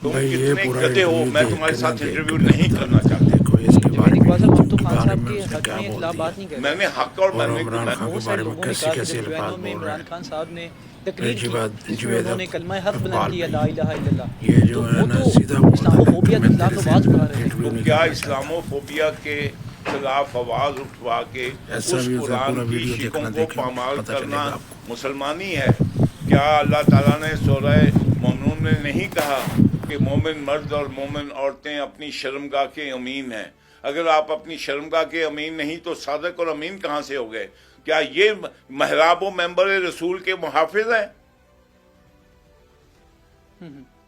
तुम भाई ये कितने पूरा गधे हो, इंटरव्यू मैं देख तुम्हारे के ना साथ देख इंटरव्यू के नहीं लगता करना चाहता। देखो इसके बारे जवेद में इकबाल साहब, हम तो खान बारे साहब में के उसने हक क्या में बोल खिलाफ दिया बात नहीं कर रहे। मैंने हक और और मैंने इमरान खान बहुत के सारे बारे में लोगों ने कैसी कहा कि कैसी जब अल्फाज बयानों में बोल रहे इमरान हैं। खान साहब ने तकरीर रही की बात जिसमें जुवेद उन्होंने कलमा हक बुलंद इकबाल किया, भाई, ला इलाहा इल्लल्लाह, ये जो तो है वो ना तो सीधा बोलता है इस्लामोफोबिया कि के मैं खिलाफ तेरे तो से आवाज उठा रहे थे। इंटरव्यू तो नहीं क्या करना चाहता। इस्लामोफोबिया के खिलाफ आवाज उठवा के ऐसा उस भी होता है, कुरान पूरा की वीडियो शिकों देखना को देखें पामाल पता करना चलेगा आपको। मुसलमानी है? क्या अल्लाह ताला ने सूरह मोमिनून में नहीं कहा कि मोमिन मर्द और मोमिन औरतें अपनी शर्मगाह के अमीन हैं? अगर आप अपनी शर्मगाह के अमीन नहीं तो सादक और अमीन कहाँ से हो गए? क्या ये महराब व मेंबर रसूल के मुहाफिज हैं?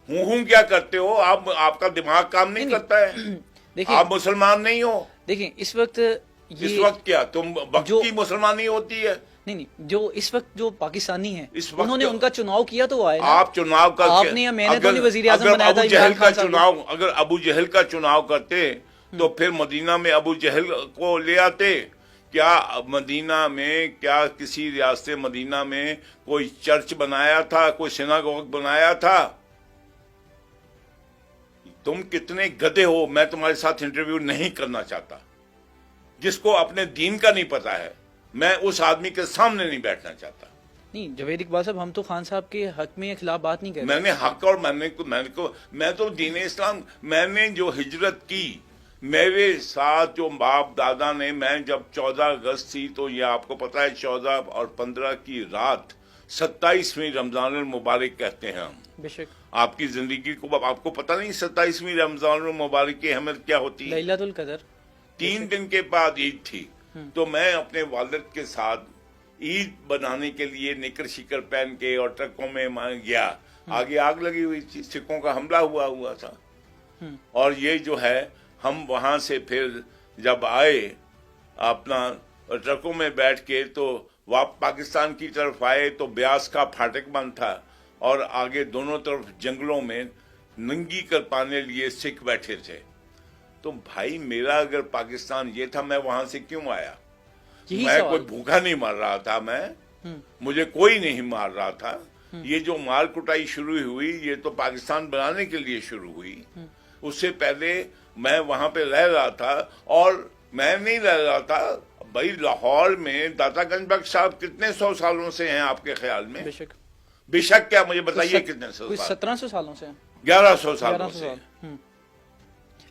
हूँ क्या करते हो आप? आपका दिमाग काम नहीं करता है? देखिए आप मुसलमान नहीं हो। देखिए इस वक्त इस ये वक्त क्या तुम वक्त जो की मुसलमानी होती है? नहीं, जो इस वक्त जो पाकिस्तानी है इस वक्त उन्होंने उनका चुनाव किया तो वो आए ना। आप चुनाव का आपने या मैंने तो नहीं वजीर आजम अगर बनाया था अबू इमरान जहल का खान साहब को। चुनाव, अगर अबू जहल का चुनाव करते तो फिर मदीना में अबू जहल को ले आते? क्या मदीना में, क्या किसी रियासत मदीना में कोई चर्च बनाया था, कोई सिनागोग बनाया था? तुम कितने गधे हो, मैं तुम्हारे साथ इंटरव्यू नहीं करना चाहता। जिसको अपने दीन का नहीं पता है, मैं उस आदमी के सामने नहीं बैठना चाहता। नहीं जवेद इकबाल साहब, हम तो खान साहब के हक में खिलाफ बात नहीं कर रहे। मैंने हक और मैं तो दीन इस्लाम, मैंने जो हिजरत की, मेरे साथ जो बाप दादा ने, मैं जब 14 अगस्त थी तो ये आपको पता है 14 और 15 की रात 27वीं रमजान मुबारक कहते हैं हम। बेशक आपकी जिंदगी को आपको पता नहीं 27वीं रमजान मुबारक की अहमियत क्या होती है? लैलतुल कदर। 3 दिन के बाद ईद थी, तो मैं अपने वालिद के साथ ईद बनाने के लिए निकर शिकर पहन के और ट्रकों में गया। आगे आग लगी हुई थी, सिखों का हमला हुआ था। और ये जो है, हम वहां से फिर जब आए अपना ट्रकों में बैठ के, तो पाकिस्तान की तरफ आए तो ब्यास का फाटक बंद था और आगे दोनों तरफ जंगलों में नंगी कर पाने लिए सिख बैठे थे। तो भाई मेरा अगर पाकिस्तान ये था, मैं वहां से क्यों आया? मैं कोई भूखा नहीं मर रहा था, मैं मुझे कोई नहीं मार रहा था। ये जो मार कुटाई शुरू हुई, ये तो पाकिस्तान बनाने के लिए शुरू हुई। उससे पहले मैं वहां पे रह रहा था, और मैं नहीं रह रहा था भाई। लाहौर में दातागंज बख्श साहब कितने 100 सालों से हैं आपके ख्याल में? बेशक क्या, मुझे बताइए कितने 100 साल? 1700 सालों से, 1100 सालों से।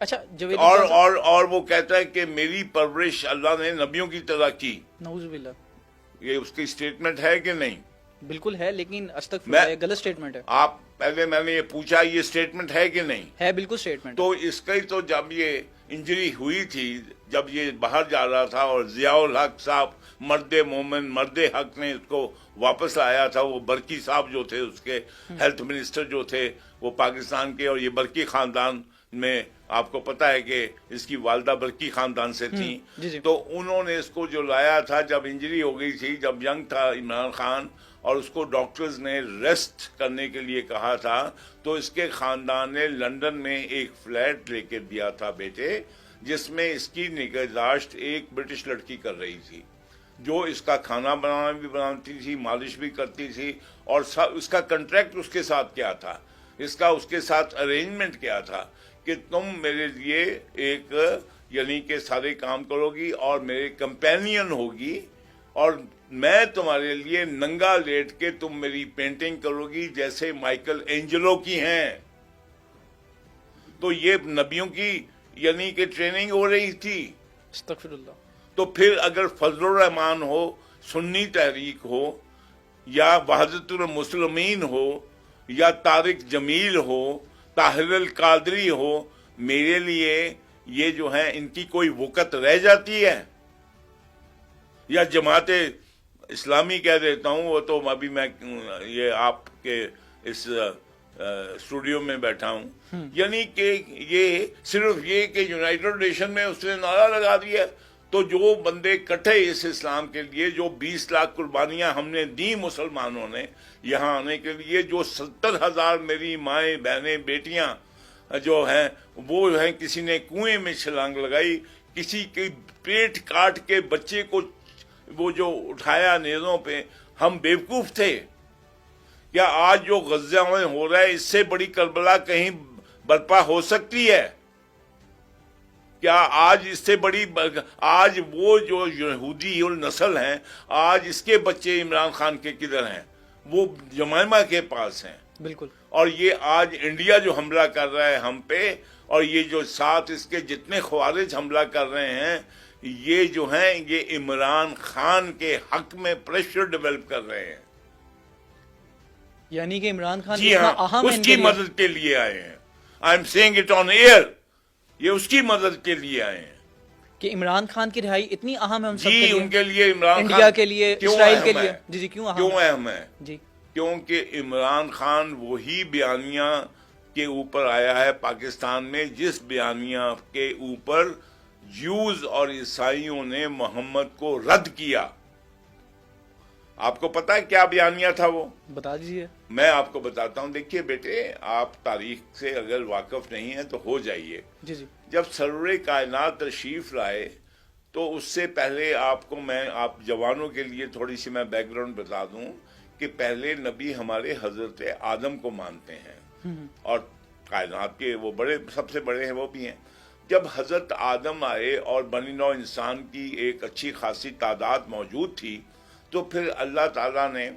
अच्छा जवेद, और वो कहता है कि मेरी परवरिश अल्लाह ने नबियों की तरह की। नऊजुबिल्लाह। ये उसकी स्टेटमेंट है कि नहीं? बिल्कुल है, लेकिन अस्तगफिरुल्लाह गलत स्टेटमेंट है। आप पहले, मैंने ये पूछा, ये स्टेटमेंट है कि नहीं? है, बिल्कुल स्टेटमेंट। तो इसका ही तो जब ये इंजरी हुई थी, जब ये बाहर जा रहा था और जियाउल हक साहब मर्दे मोमिन मर्दे हक ने इसको वापस लाया था, वो बरकी साहब जो थे, उसके हेल्थ मिनिस्टर जो थे वो पाकिस्तान के, और ये बरकी खानदान में आपको पता है कि इसकी वालदा बरकी खानदान से थी। तो उन्होंने इसको जो लाया था, जब इंजरी हो गई थी, जब यंग था इमरान खान, और उसको डॉक्टर्स ने रेस्ट करने के लिए कहा था, तो इसके खानदान ने लंदन में एक फ्लैट लेके दिया था बेटे, जिसमें इसकी निगहदाश्त एक ब्रिटिश लड़की कर रही थी, जो इसका खाना बनाना भी बनाती थी, मालिश भी करती थी, और इसका कॉन्ट्रैक्ट उसके साथ क्या था, इसका उसके साथ अरेंजमेंट क्या था कि तुम मेरे लिए एक, यानी के सारे काम करोगी और मेरे कंपेनियन होगी, और मैं तुम्हारे लिए नंगा लेट के तुम मेरी पेंटिंग करोगी जैसे माइकल एंजेलो की हैं। तो ये नबियों की यानी कि ट्रेनिंग हो रही थी। अस्तगफिरुल्लाह। तो फिर अगर फजलुर रहमान हो, सुन्नी तहरीक हो, या वहदतुल मुस्लिमीन हो, या तारिक जमील हो, ताहिर अल कादरी हो, मेरे लिए ये जो है इनकी कोई वक़्त रह जाती है? या जमात इस्लामी कह देता हूँ, वो तो अभी मैं ये आपके इस स्टूडियो में बैठा हूँ, यानी कि ये सिर्फ ये कि यूनाइटेड नेशन में उसने नारा लगा दिया। तो जो बंदे कटे इस इस्लाम के लिए, जो 20 लाख कुर्बानियां हमने दी मुसलमानों ने यहाँ आने के लिए, जो 70,000 मेरी माएँ बहनें बेटियां जो हैं वो हैं, किसी ने कुएं में छलांग लगाई, किसी के पेट काट के बच्चे को वो जो उठाया नेज़ों पे, हम बेवकूफ थे क्या? आज जो गज़ा में हो रहा है, इससे बड़ी करबला कहीं برپا ہو سکتی ہے کیا؟ آج اس سے بڑی آج وہ جو یہودی النسل ہیں، آج اس کے بچے عمران خان کے کدھر ہیں؟ وہ جمائمہ کے پاس ہیں. بالکل. اور یہ آج انڈیا جو حملہ کر رہا ہے ہم پہ، اور یہ جو ساتھ اس کے جتنے خوارج حملہ کر رہے ہیں، یہ جو ہیں یہ عمران خان کے حق میں پریشر ڈیولپ کر رہے ہیں. یعنی کہ عمران خان جی اتنا ہاں، اہم ہے اس ان کی کے لیے. مدد کے لیے آئے ہیں. I am seeing it on air. یہ اس کی مدد کے لیے آئے ہیں کہ عمران خان کی رہائی اتنی اہم ہے ان سب جی. کے لیے، ان کے لیے عمران خان انڈیا کے لیے، کیوں اسرائیل اہم کے لیے. ہے؟ جی کیوں کیوں اہم ہے؟ اہم ہے؟ جی کیونکہ عمران خان وہی بیانیہ کے اوپر آیا ہے پاکستان میں جس بیانیہ کے اوپر جیوز اور عیسائیوں نے محمد کو رد کیا. آپ کو پتا ہے کیا بیانیہ تھا وہ؟ بتا دیجیے. میں آپ کو بتاتا ہوں. دیکھیے بیٹے، آپ تاریخ سے اگر واقف نہیں ہیں تو ہو جائیے. جی جی. جب سرور کائنات تشریف لائے تو اس سے پہلے آپ جوانوں کے لیے تھوڑی سی میں بیک گراؤنڈ بتا دوں کہ پہلے نبی ہمارے حضرت آدم کو مانتے ہیں، اور کائنات کے وہ بڑے سب سے بڑے ہیں وہ بھی ہیں. جب حضرت آدم آئے اور بنی نوع انسان کی ایک اچھی خاصی تعداد موجود تھی، تو پھر اللہ تعالیٰ نے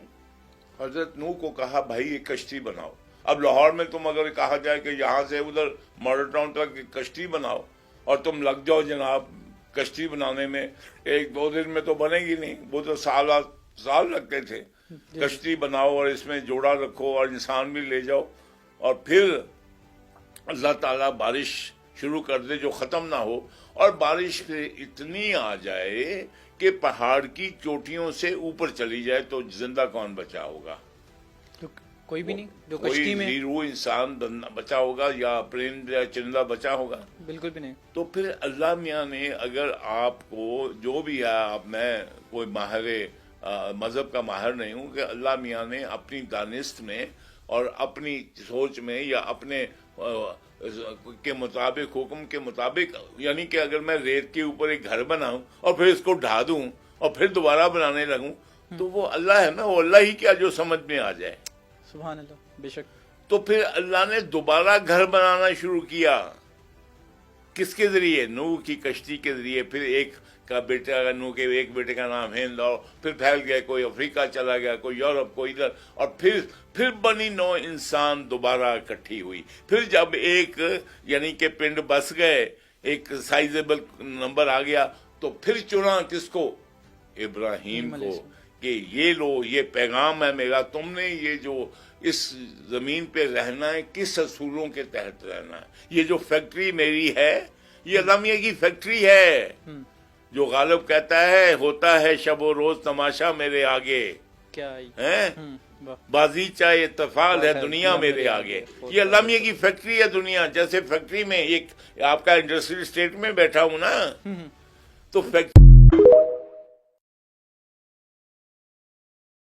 حضرت نوح کو کہا بھائی ایک کشتی بناؤ. اب لاہور میں تم اگر کہا جائے کہ یہاں سے ادھر ماڈل ٹاؤن تک ایک کشتی بناؤ اور تم لگ جاؤ جناب کشتی بنانے میں، ایک دو دن میں تو بنے گی نہیں. وہ تو سال لگتے تھے. کشتی بناؤ اور اس میں جوڑا رکھو اور انسان بھی لے جاؤ، اور پھر اللہ تعالیٰ بارش شروع کر دے جو ختم نہ ہو، اور بارش اتنی آ جائے کہ پہاڑ کی چوٹیوں سے اوپر چلی جائے، تو زندہ کون بچا ہوگا؟ کوئی بھی نہیں. جو کوئی کشتی میں زیرو انسان بچا ہوگا یا پرند یا چرندہ بچا ہوگا؟ بالکل بھی نہیں. تو پھر اللہ میاں نے اگر آپ کو جو بھی ہے، میں کوئی ماہر مذہب کا ماہر نہیں ہوں، کہ اللہ میاں نے اپنی دانست میں اور اپنی سوچ میں یا اپنے کے مطابق، حکم کے مطابق، یعنی کہ اگر میں ریت کے اوپر ایک گھر بناؤں اور پھر اس کو ڈھا دوں اور پھر دوبارہ بنانے لگوں، تو وہ اللہ ہے نا، وہ اللہ ہی کیا جو سمجھ میں آ جائے. سبحان اللہ. بے شک. تو پھر اللہ نے دوبارہ گھر بنانا شروع کیا. کس کے ذریعے؟ نوح کی کشتی کے ذریعے. پھر ایک کا بیٹا، نوح کے ایک بیٹے کا نام ہند، اور پھر پھیل گئے، کوئی افریقہ چلا گیا، کوئی یورپ، کوئی ادھر، اور پھر بنی نوع انسان دوبارہ اکٹھی ہوئی. پھر جب ایک یعنی کہ پنڈ بس گئے، ایک سائزیبل نمبر آ گیا، تو پھر چنا کس کو؟ ابراہیم کو، کہ یہ لو، یہ پیغام ہے میرا، تم نے یہ جو اس زمین پہ رہنا ہے کس اصولوں کے تحت رہنا ہے. یہ جو فیکٹری میری ہے یہ اللہ میاں کی فیکٹری ہے. جو غالب کہتا ہے ہوتا ہے شب و روز تماشا میرے آگے، کیا بازی چاہے اتفاق ہے دنیا میرے آگے. یہ اللہ میاں کی فیکٹری ہے دنیا. جیسے فیکٹری میں ایک آپ کا انڈسٹریل اسٹیٹ میں بیٹھا ہوں نا، تو فیکٹری